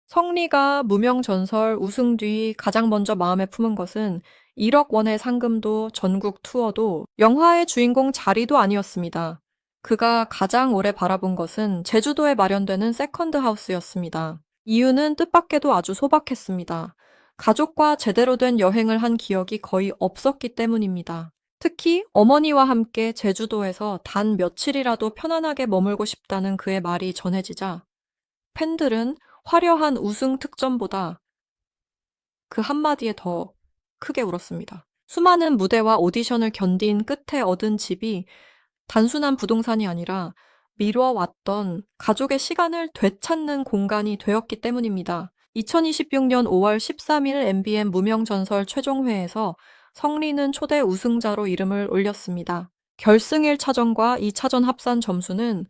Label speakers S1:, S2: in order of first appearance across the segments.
S1: 성리가 무명전설 우승 뒤 가장 먼저 마음에 품은 것은 1억 원의 상금도 전국 투어도 영화의 주인공 자리도 아니었습니다. 그가 가장 오래 바라본 것은 제주도에 마련되는 세컨드 하우스였습니다. 이유는 뜻밖에도 아주 소박했습니다. 가족과 제대로 된 여행을 한 기억이 거의 없었기 때문입니다. 특히 어머니와 함께 제주도에서 단 며칠이라도 편안하게 머물고 싶다는 그의 말이 전해지자 팬들은 화려한 우승 특전보다 그 한마디에 더 크게 울었습니다. 수많은 무대와 오디션을 견딘 끝에 얻은 집이 단순한 부동산이 아니라 미뤄왔던 가족의 시간을 되찾는 공간이 되었기 때문입니다. 2026년 5월 13일 MBN 무명전설 최종회에서 성리는 초대 우승자로 이름을 올렸습니다. 결승 1차전과 2차전 합산 점수는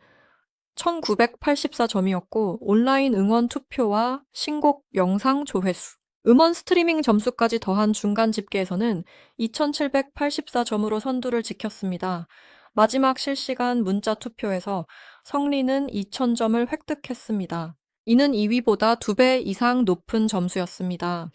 S1: 1984점이었고 온라인 응원 투표와 신곡 영상 조회수, 음원 스트리밍 점수까지 더한 중간 집계에서는 2784점으로 선두를 지켰습니다. 마지막 실시간 문자 투표에서 성리는 2000점을 획득했습니다. 이는 2위보다 2배 이상 높은 점수였습니다.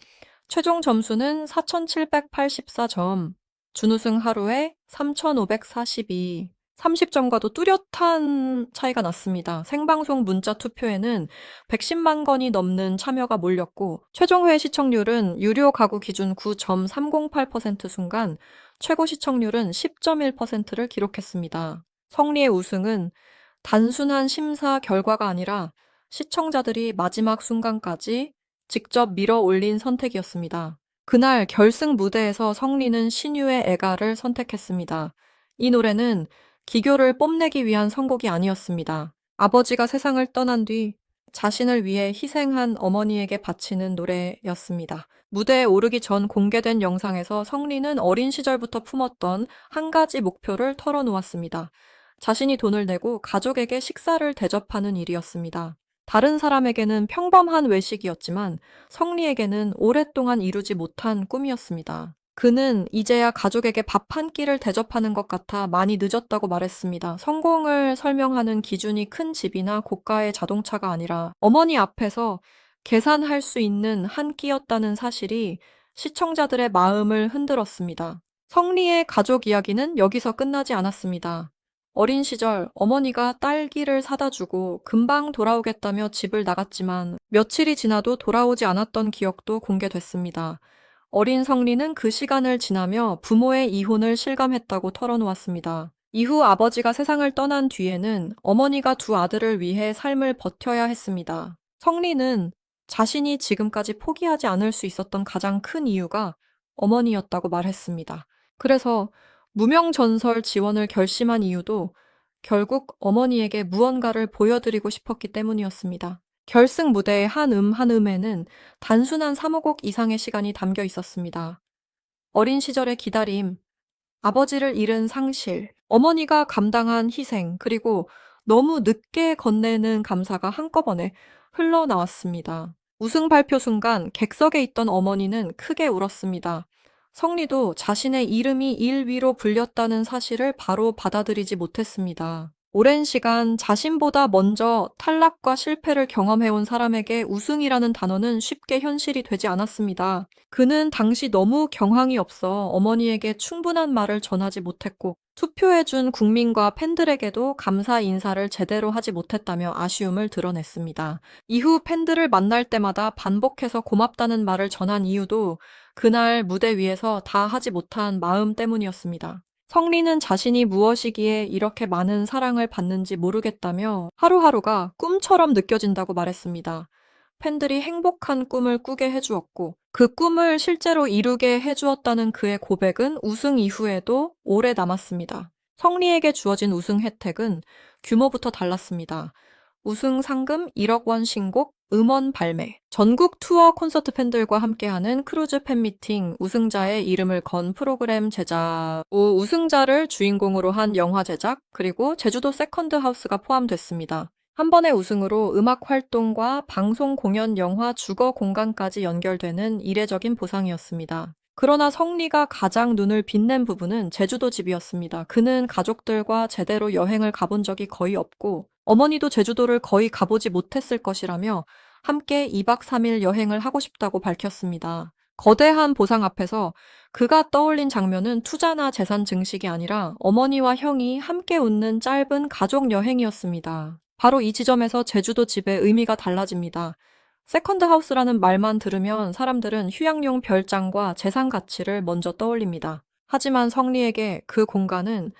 S1: 최종 점수는 4784점, 준우승 하루에 3542, 30점과도 뚜렷한 차이가 났습니다. 생방송 문자 투표에는 110만 건이 넘는 참여가 몰렸고 최종회 시청률은 유료 가구 기준 9.308% 순간 최고 시청률은 10.1%를 기록했습니다. 성리의 우승은 단순한 심사 결과가 아니라 시청자들이 마지막 순간까지 직접 밀어 올린 선택이었습니다. 그날 결승 무대에서 성리는 신유의 애가를 선택했습니다. 이 노래는 기교를 뽐내기 위한 선곡이 아니었습니다. 아버지가 세상을 떠난 뒤 자신을 위해 희생한 어머니에게 바치는 노래였습니다. 무대에 오르기 전 공개된 영상에서 성리는 어린 시절부터 품었던 한 가지 목표를 털어놓았습니다. 자신이 돈을 내고 가족에게 식사를 대접하는 일이었습니다. 다른 사람에게는 평범한 외식이었지만 성리에게는 오랫동안 이루지 못한 꿈이었습니다. 그는 이제야 가족에게 밥 한 끼를 대접하는 것 같아 많이 늦었다고 말했습니다. 성공을 설명하는 기준이 큰 집이나 고가의 자동차가 아니라 어머니 앞에서 계산할 수 있는 한 끼였다는 사실이 시청자들의 마음을 흔들었습니다. 성리의 가족 이야기는 여기서 끝나지 않았습니다. 어린 시절 어머니가 딸기를 사다 주고 금방 돌아오겠다며 집을 나갔지만 며칠이 지나도 돌아오지 않았던 기억도 공개됐습니다. 어린 성리는 그 시간을 지나며 부모의 이혼을 실감했다고 털어놓았습니다. 이후 아버지가 세상을 떠난 뒤에는 어머니가 두 아들을 위해 삶을 버텨야 했습니다. 성리는 자신이 지금까지 포기하지 않을 수 있었던 가장 큰 이유가 어머니였다고 말했습니다. 그래서 무명전설 지원을 결심한 이유도 결국 어머니에게 무언가를 보여드리고 싶었기 때문이었습니다. 결승 무대의 한 음에는 단순한 사무곡 이상의 시간이 담겨 있었습니다. 어린 시절의 기다림, 아버지를 잃은 상실, 어머니가 감당한 희생, 그리고 너무 늦게 건네는 감사가 한꺼번에 흘러나왔습니다. 우승 발표 순간 객석에 있던 어머니는 크게 울었습니다. 성리도 자신의 이름이 1위로 불렸다는 사실을 바로 받아들이지 못했습니다. 오랜 시간 자신보다 먼저 탈락과 실패를 경험해온 사람에게 우승이라는 단어는 쉽게 현실이 되지 않았습니다. 그는 당시 너무 경황이 없어 어머니에게 충분한 말을 전하지 못했고 투표해준 국민과 팬들에게도 감사 인사를 제대로 하지 못했다며 아쉬움을 드러냈습니다. 이후 팬들을 만날 때마다 반복해서 고맙다는 말을 전한 이유도 그날 무대 위에서 다 하지 못한 마음 때문이었습니다. 성리는 자신이 무엇이기에 이렇게 많은 사랑을 받는지 모르겠다며 하루하루가 꿈처럼 느껴진다고 말했습니다. 팬들이 행복한 꿈을 꾸게 해주었고 그 꿈을 실제로 이루게 해주었다는 그의 고백은 우승 이후에도 오래 남았습니다. 성리에게 주어진 우승 혜택은 규모부터 달랐습니다. 우승 상금 1억 원 신곡, 음원 발매, 전국 투어 콘서트 팬들과 함께하는 크루즈 팬미팅, 우승자의 이름을 건 프로그램 제작, 우승자를 주인공으로 한 영화 제작, 그리고 제주도 세컨드 하우스가 포함됐습니다. 한 번의 우승으로 음악 활동과 방송 공연, 영화, 주거 공간까지 연결되는 이례적인 보상이었습니다. 그러나 성리가 가장 눈을 빛낸 부분은 제주도 집이었습니다. 그는 가족들과 제대로 여행을 가본 적이 거의 없고 어머니도 제주도를 거의 가보지 못했을 것이라며 함께 2박 3일 여행을 하고 싶다고 밝혔습니다. 거대한 보상 앞에서 그가 떠올린 장면은 투자나 재산 증식이 아니라 어머니와 형이 함께 웃는 짧은 가족 여행이었습니다. 바로 이 지점에서 제주도 집의 의미가 달라집니다. 세컨드 하우스라는 말만 들으면 사람들은 휴양용 별장과 재산 가치를 먼저 떠올립니다. 하지만 성리에게 그 공간은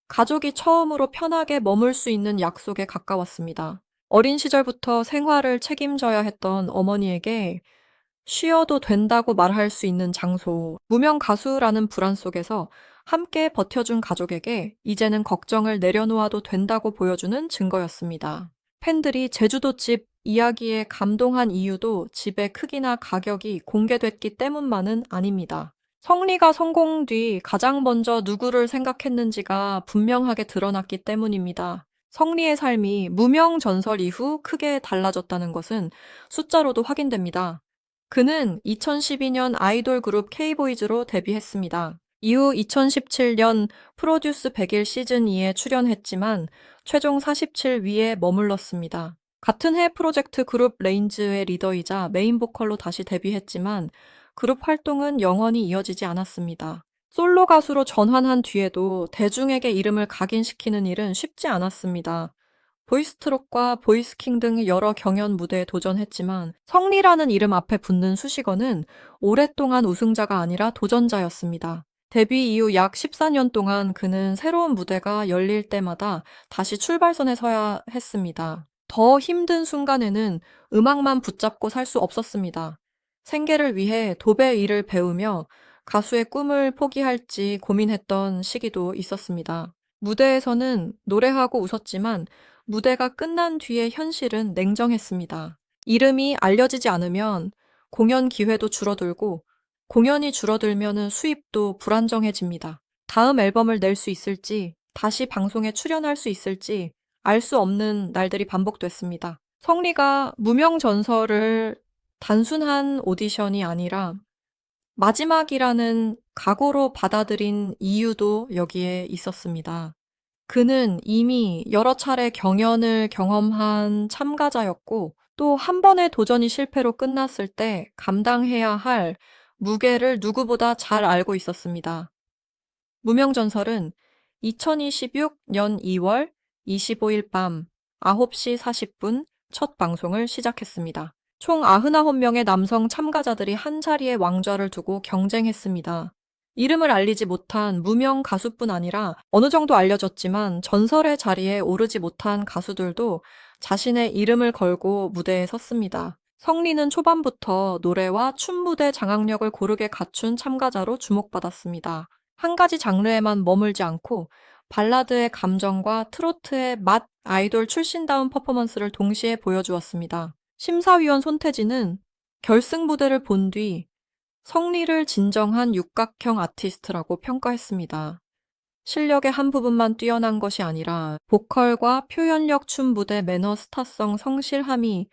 S1: 가족이 처음으로 편하게 머물 수 있는 약속에 가까웠습니다. 어린 시절부터 생활을 책임져야 했던 어머니에게 쉬어도 된다고 말할 수 있는 장소, 무명 가수라는 불안 속에서 함께 버텨준 가족에게 이제는 걱정을 내려놓아도 된다고 보여주는 증거였습니다. 팬들이 제주도집 이야기에 감동한 이유도 집의 크기나 가격이 공개됐기 때문만은 아닙니다. 성리가 성공 뒤 가장 먼저 누구를 생각했는지가 분명하게 드러났기 때문입니다. 성리의 삶이 무명 전설 이후 크게 달라졌다는 것은 숫자로도 확인됩니다. 그는 2012년 아이돌 그룹 K보이즈로 데뷔했습니다. 이후 2017년 프로듀스 100일 시즌2에 출연했지만 최종 47위에 머물렀습니다. 같은 해 프로젝트 그룹 레인즈의 리더이자 메인 보컬로 다시 데뷔했지만 그룹 활동은 영원히 이어지지 않았습니다. 솔로 가수로 전환한 뒤에도 대중에게 이름을 각인시키는 일은 쉽지 않았습니다. 보이스트롯과 보이스킹 등 여러 경연 무대에 도전했지만 성리라는 이름 앞에 붙는 수식어는 오랫동안 우승자가 아니라 도전자였습니다. 데뷔 이후 약 14년 동안 그는 새로운 무대가 열릴 때마다 다시 출발선에 서야 했습니다. 더 힘든 순간에는 음악만 붙잡고 살 수 없었습니다. 생계를 위해 도배 일을 배우며 가수의 꿈을 포기할지 고민했던 시기도 있었습니다. 무대에서는 노래하고 웃었지만 무대가 끝난 뒤의 현실은 냉정했습니다. 이름이 알려지지 않으면 공연 기회도 줄어들고 공연이 줄어들면 수입도 불안정해집니다. 다음 앨범을 낼 수 있을지, 다시 방송에 출연할 수 있을지 알 수 없는 날들이 반복됐습니다. 성리가 무명 전설을 단순한 오디션이 아니라 마지막이라는 각오로 받아들인 이유도 여기에 있었습니다. 그는 이미 여러 차례 경연을 경험한 참가자였고 또 한 번의 도전이 실패로 끝났을 때 감당해야 할 무게를 누구보다 잘 알고 있었습니다. 무명전설은 2026년 2월 25일 밤 9시 40분 첫 방송을 시작했습니다. 총 99명의 남성 참가자들이 한자리에 왕좌를 두고 경쟁했습니다. 이름을 알리지 못한 무명 가수뿐 아니라 어느 정도 알려졌지만 전설의 자리에 오르지 못한 가수들도 자신의 이름을 걸고 무대에 섰습니다. 성리는 초반부터 노래와 춤 무대 장악력을 고르게 갖춘 참가자로 주목받았습니다. 한 가지 장르에만 머물지 않고 발라드의 감정과 트로트의 맛, 아이돌 출신다운 퍼포먼스를 동시에 보여주었습니다. 심사위원 손태진은 결승 무대를 본 뒤 성리를 진정한 육각형 아티스트라고 평가했습니다. 실력의 한 부분만 뛰어난 것이 아니라 보컬과 표현력, 춤, 무대, 매너, 스타성, 성실함이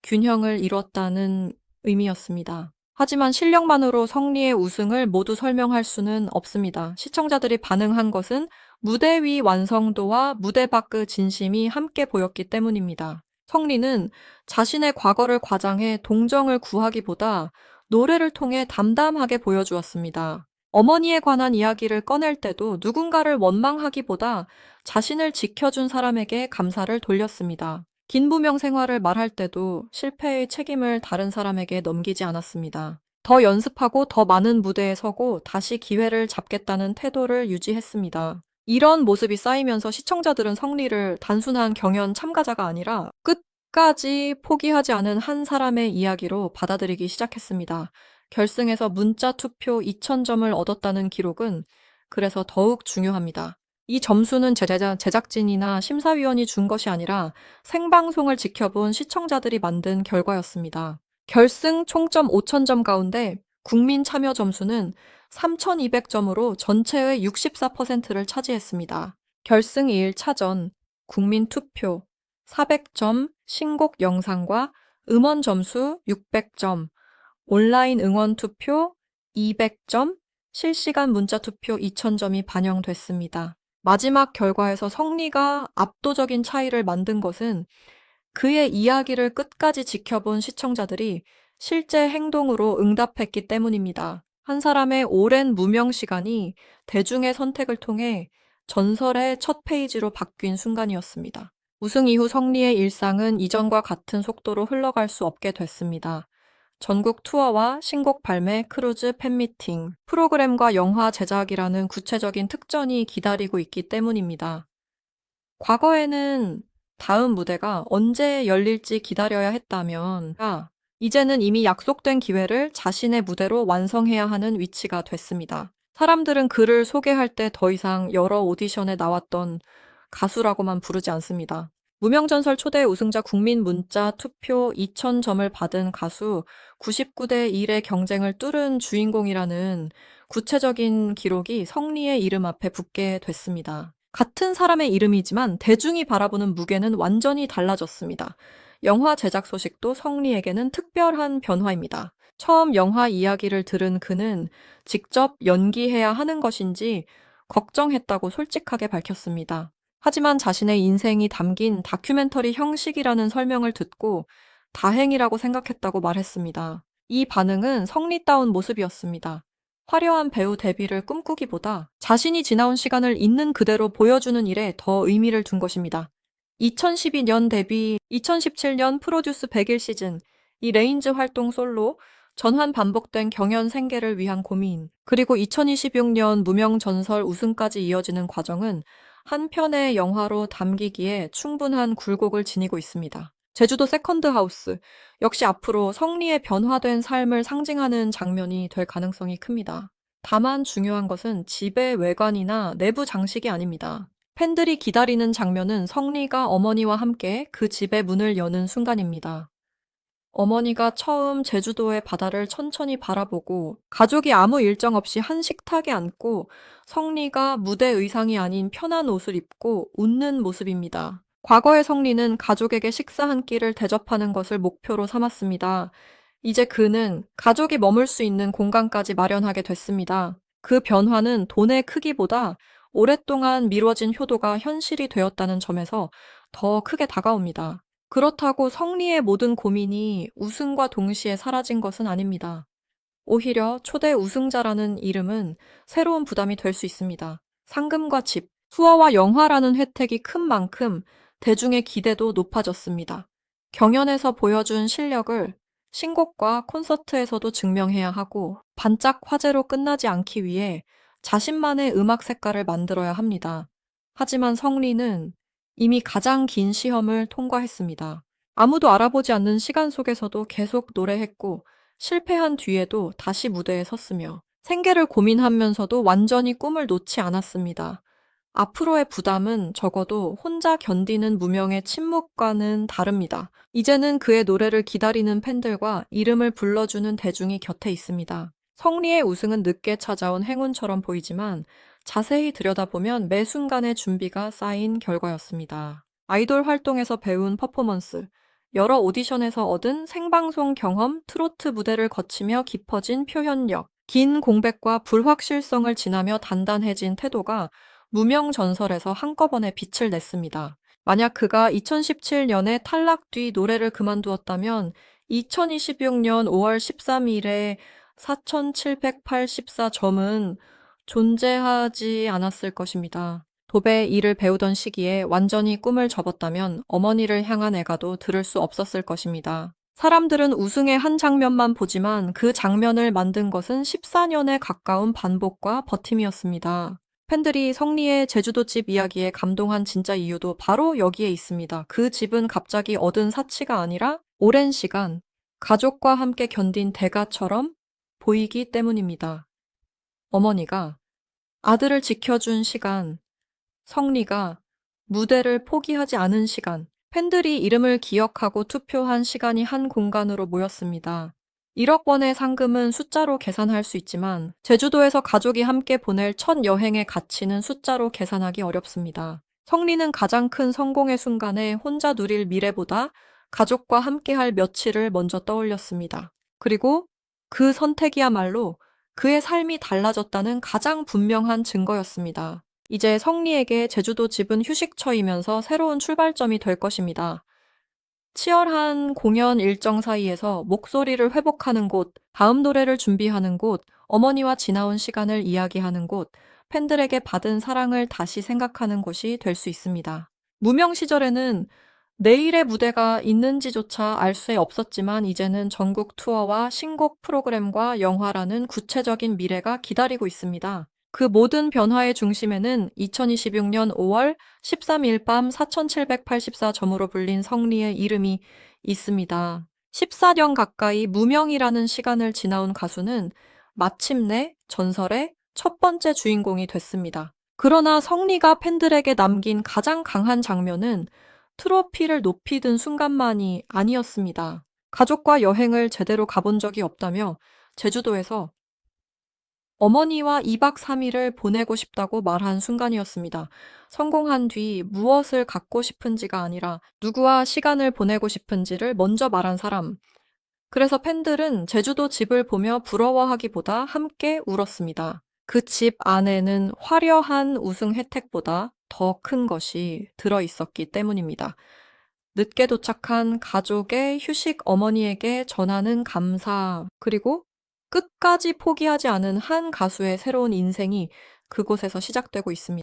S1: 균형을 이뤘다는 의미였습니다. 하지만 실력만으로 성리의 우승을 모두 설명할 수는 없습니다. 시청자들이 반응한 것은 무대 위 완성도와 무대 밖의 진심이 함께 보였기 때문입니다. 성리는 자신의 과거를 과장해 동정을 구하기보다 노래를 통해 담담하게 보여주었습니다. 어머니에 관한 이야기를 꺼낼 때도 누군가를 원망하기보다 자신을 지켜준 사람에게 감사를 돌렸습니다. 긴 무명 생활을 말할 때도 실패의 책임을 다른 사람에게 넘기지 않았습니다. 더 연습하고 더 많은 무대에 서고 다시 기회를 잡겠다는 태도를 유지했습니다. 이런 모습이 쌓이면서 시청자들은 성리를 단순한 경연 참가자가 아니라 끝까지 포기하지 않은 한 사람의 이야기로 받아들이기 시작했습니다. 결승에서 문자 투표 2,000점을 얻었다는 기록은 그래서 더욱 중요합니다. 이 점수는 제작진이나 심사위원이 준 것이 아니라 생방송을 지켜본 시청자들이 만든 결과였습니다. 결승 총점 5,000점 가운데 국민 참여 점수는 3,200점으로 전체의 64%를 차지했습니다. 결승 2일 차전, 국민 투표 400점, 신곡 영상과 음원 점수 600점, 온라인 응원 투표 200점, 실시간 문자 투표 2,000점이 반영됐습니다. 마지막 결과에서 성리가 압도적인 차이를 만든 것은 그의 이야기를 끝까지 지켜본 시청자들이 실제 행동으로 응답했기 때문입니다. 한 사람의 오랜 무명 시간이 대중의 선택을 통해 전설의 첫 페이지로 바뀐 순간이었습니다. 우승 이후 성리의 일상은 이전과 같은 속도로 흘러갈 수 없게 됐습니다. 전국 투어와 신곡 발매, 크루즈, 팬미팅, 프로그램과 영화 제작이라는 구체적인 특전이 기다리고 있기 때문입니다. 과거에는 다음 무대가 언제 열릴지 기다려야 했다면, 이제는 이미 약속된 기회를 자신의 무대로 완성해야 하는 위치가 됐습니다. 사람들은 그를 소개할 때 더 이상 여러 오디션에 나왔던 가수라고만 부르지 않습니다. 무명전설 초대 우승자 국민 문자 투표 2000점을 받은 가수, 99대 1의 경쟁을 뚫은 주인공이라는 구체적인 기록이 성리의 이름 앞에 붙게 됐습니다. 같은 사람의 이름이지만 대중이 바라보는 무게는 완전히 달라졌습니다. 영화 제작 소식도 성리에게는 특별한 변화입니다. 처음 영화 이야기를 들은 그는 직접 연기해야 하는 것인지 걱정했다고 솔직하게 밝혔습니다. 하지만 자신의 인생이 담긴 다큐멘터리 형식이라는 설명을 듣고 다행이라고 생각했다고 말했습니다. 이 반응은 성리다운 모습이었습니다. 화려한 배우 데뷔를 꿈꾸기보다 자신이 지나온 시간을 있는 그대로 보여주는 일에 더 의미를 둔 것입니다. 2012년 데뷔, 2017년 프로듀스 100일 시즌, 이 레인즈 활동 솔로, 전환 반복된 경연 생계를 위한 고민, 그리고 2026년 무명 전설 우승까지 이어지는 과정은 한 편의 영화로 담기기에 충분한 굴곡을 지니고 있습니다. 제주도 세컨드 하우스, 역시 앞으로 성리의 변화된 삶을 상징하는 장면이 될 가능성이 큽니다. 다만 중요한 것은 집의 외관이나 내부 장식이 아닙니다. 팬들이 기다리는 장면은 성리가 어머니와 함께 그 집의 문을 여는 순간입니다. 어머니가 처음 제주도의 바다를 천천히 바라보고 가족이 아무 일정 없이 한 식탁에 앉고 성리가 무대 의상이 아닌 편한 옷을 입고 웃는 모습입니다. 과거의 성리는 가족에게 식사 한 끼를 대접하는 것을 목표로 삼았습니다. 이제 그는 가족이 머물 수 있는 공간까지 마련하게 됐습니다. 그 변화는 돈의 크기보다 오랫동안 미뤄진 효도가 현실이 되었다는 점에서 더 크게 다가옵니다. 그렇다고 성리의 모든 고민이 우승과 동시에 사라진 것은 아닙니다. 오히려 초대 우승자라는 이름은 새로운 부담이 될 수 있습니다. 상금과 집, 투어와 영화라는 혜택이 큰 만큼 대중의 기대도 높아졌습니다. 경연에서 보여준 실력을 신곡과 콘서트에서도 증명해야 하고 반짝 화제로 끝나지 않기 위해 자신만의 음악 색깔을 만들어야 합니다. 하지만 성리는 이미 가장 긴 시험을 통과했습니다. 아무도 알아보지 않는 시간 속에서도 계속 노래했고 실패한 뒤에도 다시 무대에 섰으며 생계를 고민하면서도 완전히 꿈을 놓지 않았습니다. 앞으로의 부담은 적어도 혼자 견디는 무명의 침묵과는 다릅니다. 이제는 그의 노래를 기다리는 팬들과 이름을 불러주는 대중이 곁에 있습니다. 성리의 우승은 늦게 찾아온 행운처럼 보이지만 자세히 들여다보면 매 순간의 준비가 쌓인 결과였습니다. 아이돌 활동에서 배운 퍼포먼스, 여러 오디션에서 얻은 생방송 경험, 트로트 무대를 거치며 깊어진 표현력, 긴 공백과 불확실성을 지나며 단단해진 태도가 무명 전설에서 한꺼번에 빛을 냈습니다. 만약 그가 2017년에 탈락 뒤 노래를 그만두었다면 2026년 5월 13일에 4,784점은 존재하지 않았을 것입니다. 도배 일을 배우던 시기에 완전히 꿈을 접었다면 어머니를 향한 애가도 들을 수 없었을 것입니다. 사람들은 우승의 한 장면만 보지만 그 장면을 만든 것은 14년에 가까운 반복과 버팀이었습니다. 팬들이 성리의 제주도 집 이야기에 감동한 진짜 이유도 바로 여기에 있습니다. 그 집은 갑자기 얻은 사치가 아니라 오랜 시간 가족과 함께 견딘 대가처럼 보이기 때문입니다. 어머니가 아들을 지켜준 시간, 성리가 무대를 포기하지 않은 시간, 팬들이 이름을 기억하고 투표한 시간이 한 공간으로 모였습니다. 1억 원의 상금은 숫자로 계산할 수 있지만 제주도에서 가족이 함께 보낼 첫 여행의 가치는 숫자로 계산하기 어렵습니다. 성리는 가장 큰 성공의 순간에 혼자 누릴 미래보다 가족과 함께할 며칠을 먼저 떠올렸습니다. 그리고 그 선택이야말로 그의 삶이 달라졌다는 가장 분명한 증거였습니다. 이제 성리에게 제주도 집은 휴식처이면서 새로운 출발점이 될 것입니다. 치열한 공연 일정 사이에서 목소리를 회복하는 곳, 다음 노래를 준비하는 곳, 어머니와 지나온 시간을 이야기하는 곳, 팬들에게 받은 사랑을 다시 생각하는 곳이 될 수 있습니다. 무명 시절에는 내일의 무대가 있는지조차 알 수 없었지만 이제는 전국 투어와 신곡 프로그램과 영화라는 구체적인 미래가 기다리고 있습니다. 그 모든 변화의 중심에는 2026년 5월 13일 밤 4784점으로 불린 성리의 이름이 있습니다. 14년 가까이 무명이라는 시간을 지나온 가수는 마침내 전설의 첫 번째 주인공이 됐습니다. 그러나 성리가 팬들에게 남긴 가장 강한 장면은 트로피를 높이 든 순간만이 아니었습니다. 가족과 여행을 제대로 가본 적이 없다며 제주도에서 어머니와 2박 3일을 보내고 싶다고 말한 순간이었습니다. 성공한 뒤 무엇을 갖고 싶은지가 아니라 누구와 시간을 보내고 싶은지를 먼저 말한 사람. 그래서 팬들은 제주도 집을 보며 부러워하기보다 함께 울었습니다. 그 집 안에는 화려한 우승 혜택보다 더 큰 것이 들어 있었기 때문입니다. 늦게 도착한 가족의 휴식 어머니에게 전하는 감사, 그리고 끝까지 포기하지 않은 한 가수의 새로운 인생이 그곳에서 시작되고 있습니다.